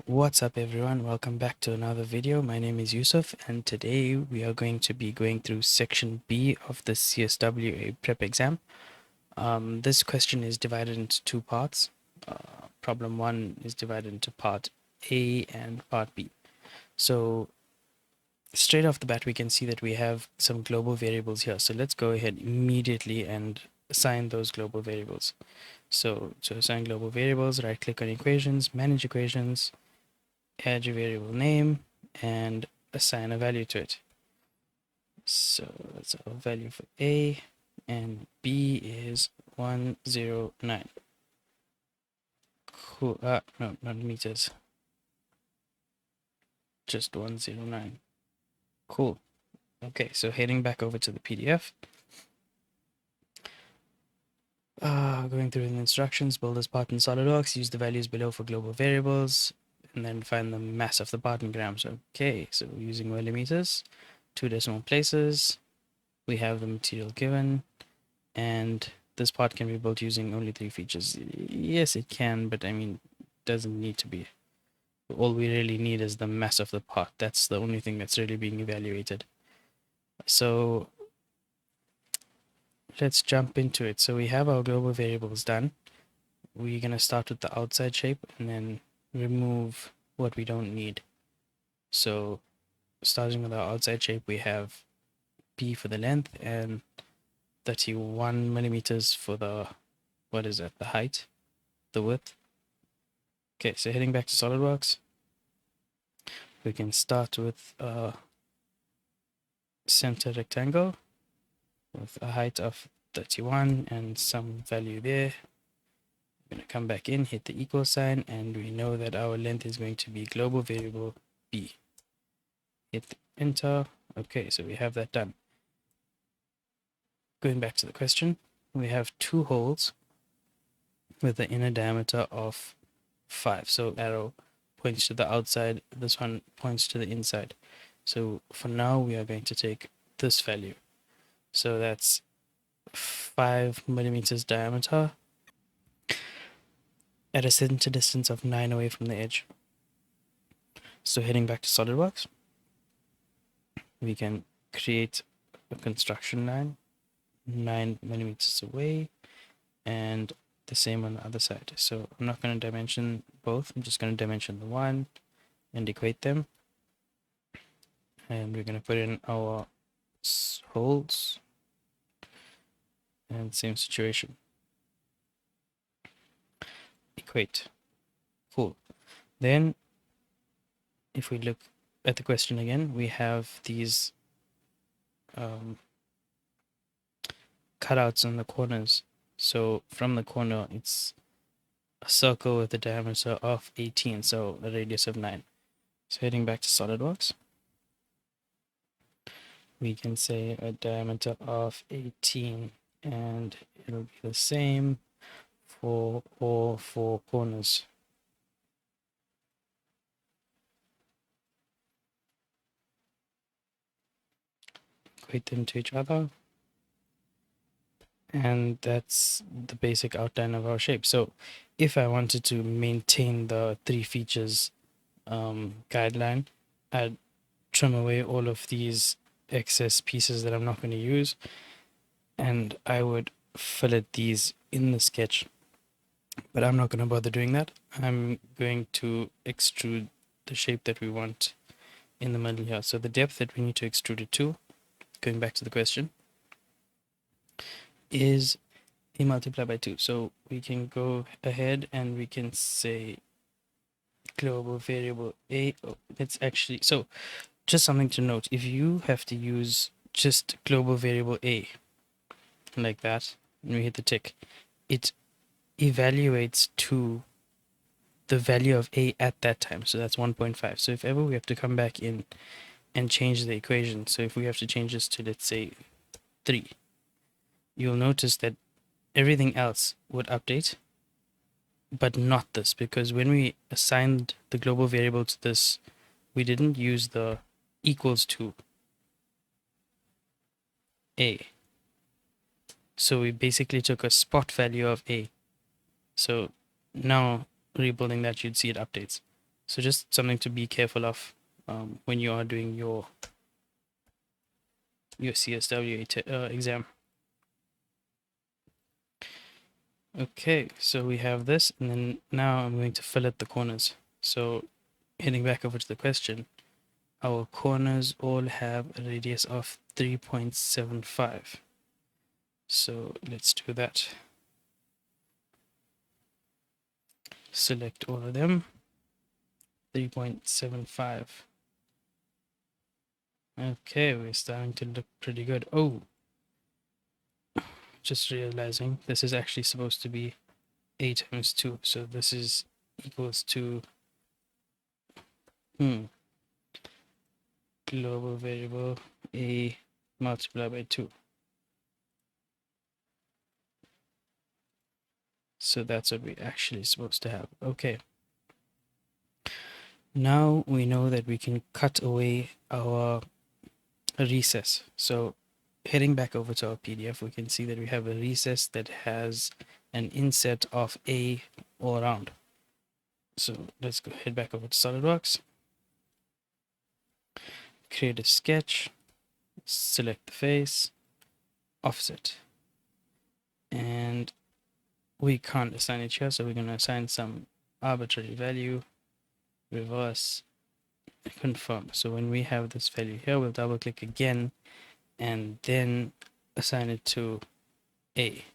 What's up everyone, welcome back to another video. My name is Yusuf and today we are going to be going through section B of the CSWA prep exam. This question is divided into two parts. Problem 1 is divided into part A and part B. So straight off the bat we can see that we have some global variables here. So let's go ahead immediately and assign those global variables. So to assign global variables, right click on equations, manage equations, add your variable name and assign a value to it. So that's our value for A, and B is 109. Cool. No, not meters. Just 109. Cool. Okay, so heading back over to the PDF. Going through the instructions, build this part in SolidWorks, use the values below for global variables, and then find the mass of the part in grams. Okay, so using millimeters, 2 decimal places, we have the material given, and this part can be built using only 3 features. Yes, it can, but I mean, it doesn't need to be. All we really need is the mass of the part. That's the only thing that's really being evaluated. So let's jump into it. So we have our global variables done. We're going to start with the outside shape and then remove what we don't need. So starting with our outside shape, we have P for the length and 31 millimeters for the, what is it, the height, the width. Okay, so heading back to SolidWorks, we can start with a center rectangle with a height of 31 and some value there. I'm going to come back in, hit the equal sign, and we know that our length is going to be global variable B. Hit enter. Okay, so we have that done. Going back to the question, we have 2 holes with an inner diameter of 5. So arrow points to the outside, this one points to the inside. So for now we are going to take this value. So that's 5 millimeters diameter at a center distance of 9 away from the edge. So heading back to SolidWorks, we can create a construction line 9 millimeters away and the same on the other side. So I'm not going to dimension both, I'm just going to dimension the one and equate them. And we're going to put in our holes and same situation. Equate. Cool. Then if we look at the question again, we have these cutouts on the corners. So from the corner, it's a circle with a diameter of 18, so a radius of 9. So heading back to SolidWorks, we can say a diameter of 18, and it'll be the same for all 4 corners. Equate them to each other, and that's the basic outline of our shape. So if I wanted to maintain the 3 features guideline, I'd trim away all of these excess pieces that I'm not going to use, and I would fillet these in the sketch, but I'm not going to bother doing that. I'm going to extrude the shape that we want in the middle here. So the depth that we need to extrude it to, going back to the question, is a multiply by 2. So we can go ahead and we can say global variable A. Oh, it's actually, so just something to note, if you have to use just global variable A like that and we hit the tick, it evaluates to the value of A at that time. So that's 1.5. So if ever we have to come back in and change the equation, so if we have to change this to, let's say, 3, you'll notice that everything else would update, but not this, because when we assigned the global variable to this, we didn't use the equals to A. So we basically took a spot value of A. So now rebuilding that, you'd see it updates. So just something to be careful of when you are doing your CSWA exam. Okay, so we have this, and then now I'm going to fillet the corners. So heading back over to the question, our corners all have a radius of 3.75. So let's do that. Select all of them. 3.75. Okay, we're starting to look pretty good. Oh, just realizing this is actually supposed to be a times 2. So this is equals to global variable a multiplied by 2. So that's what we're actually supposed to have. Okay. Now we know that we can cut away our recess. So heading back over to our PDF, we can see that we have a recess that has an inset of A all around. So let's go head back over to SolidWorks, create a sketch, select the face, offset, and we can't assign it here, so we're going to assign some arbitrary value, reverse, confirm. So when we have this value here, we'll double click again and then assign it to A.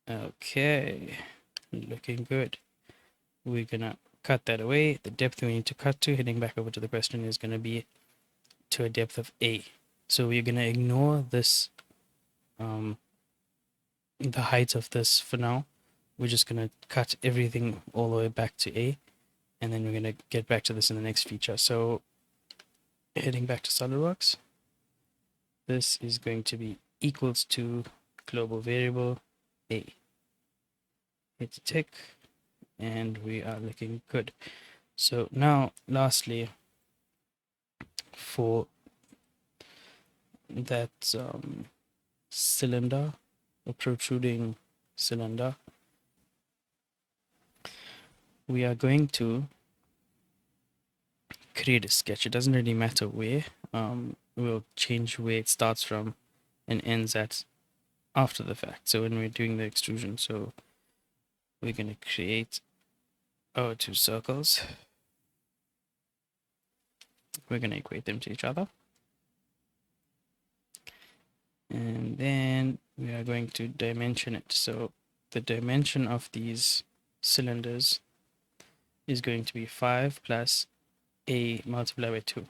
Okay, looking good. We're gonna cut that away. The depth we need to cut to, heading back over to the question, is gonna be to a depth of A. So we're gonna ignore this, the height of this for now. We're just gonna cut everything all the way back to A, and then we're gonna get back to this in the next feature. So heading back to SolidWorks, this is going to be equals to global variable A. Hit tick, and we are looking good. So now, lastly, for that cylinder, a protruding cylinder, we are going to create a sketch. It doesn't really matter where. We'll change where it starts from and ends at after the fact. So when we're doing the extrusion, so we're going to create our 2 circles. We're going to equate them to each other. And then we are going to dimension it. So the dimension of these cylinders is going to be 5 plus A multiplied by 2.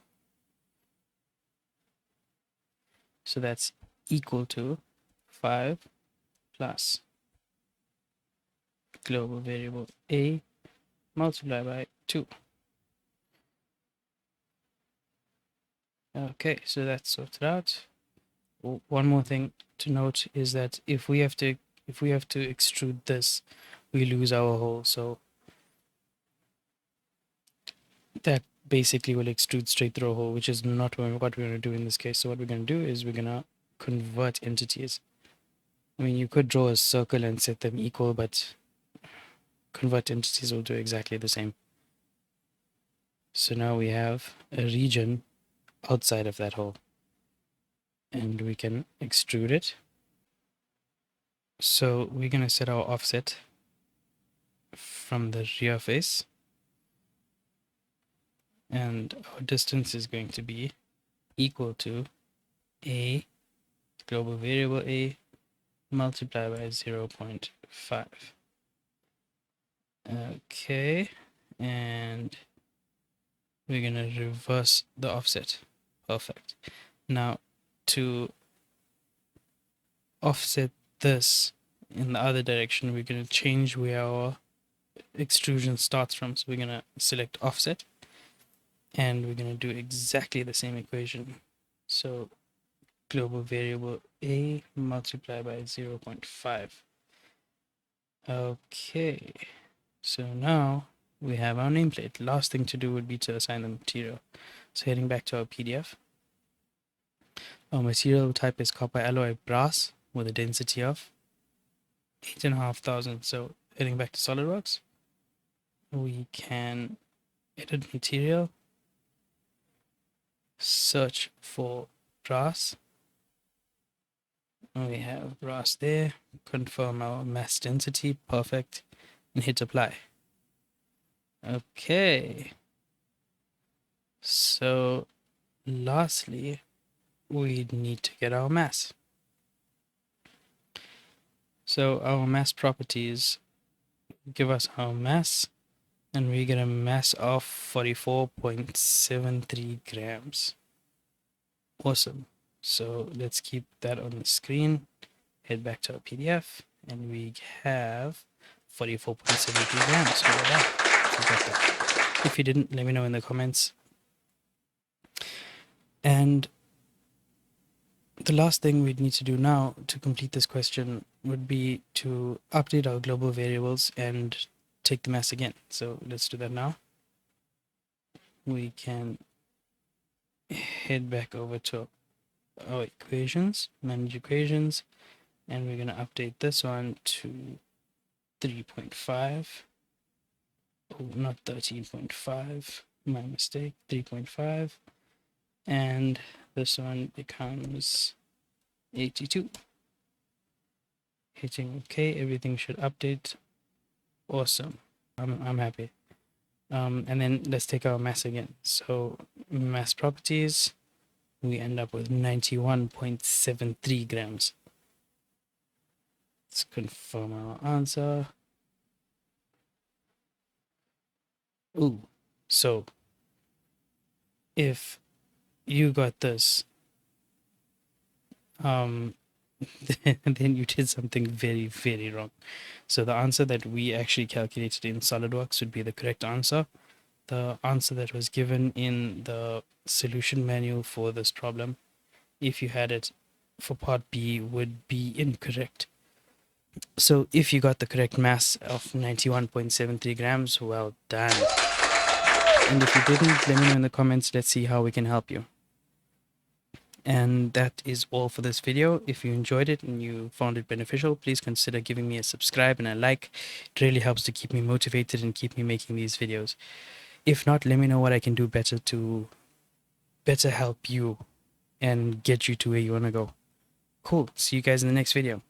So that's equal to 5 plus global variable A multiplied by 2. Okay, so that's sorted out. One more thing to note is that if we have to extrude this, we lose our hole. So that basically will extrude straight through a hole, which is not what we're going to do in this case. So what we're going to do is we're going to convert entities. I mean, you could draw a circle and set them equal, but convert entities will do exactly the same. So now we have a region outside of that hole, and we can extrude it. So we're going to set our offset from the rear face, and our distance is going to be equal to A global variable A multiplied by 0.5. Okay, and we're going to reverse the offset. Perfect. Now to offset this in the other direction, we're going to change where our extrusion starts from. So we're going to select offset, and we're going to do exactly the same equation. So global variable A multiplied by 0.5. Okay, so now we have our nameplate. Last thing to do would be to assign the material. So heading back to our PDF, our material type is copper alloy brass with a density of 8,500. So heading back to SolidWorks, we can edit material, search for brass. We have brass there, confirm our mass density, perfect, and hit apply. Okay, so lastly, we need to get our mass. So our mass properties give us our mass, and we get a mass of 44.73 grams. Awesome. So let's keep that on the screen. Head back to our PDF, and we have 44.73 grams. So we're done. So we got that. If you didn't, let me know in the comments. And the last thing we'd need to do now to complete this question would be to update our global variables and take the mass again. So let's do that now. We can head back over to our equations, manage equations, and we're going to update this one to 3.5. Oh, not 13.5. My mistake. 3.5. And this one becomes 82. Hitting OK. Everything should update. Awesome. I'm happy. And then let's take our mass again. So mass properties, we end up with 91.73 grams. Let's confirm our answer. Ooh, so if you got this, then you did something very, very wrong. So the answer that we actually calculated in SolidWorks would be the correct answer. The answer that was given in the solution manual for this problem, if you had it for part B, would be incorrect. So if you got the correct mass of 91.73 grams, well done. And if you didn't, let me know in the comments. Let's see how we can help you. And that is all for this video. If you enjoyed it and you found it beneficial, please consider giving me a subscribe and a like. It really helps to keep me motivated and keep me making these videos. If not, let me know what I can do better to better help you and get you to where you want to go. Cool. See you guys in the next video.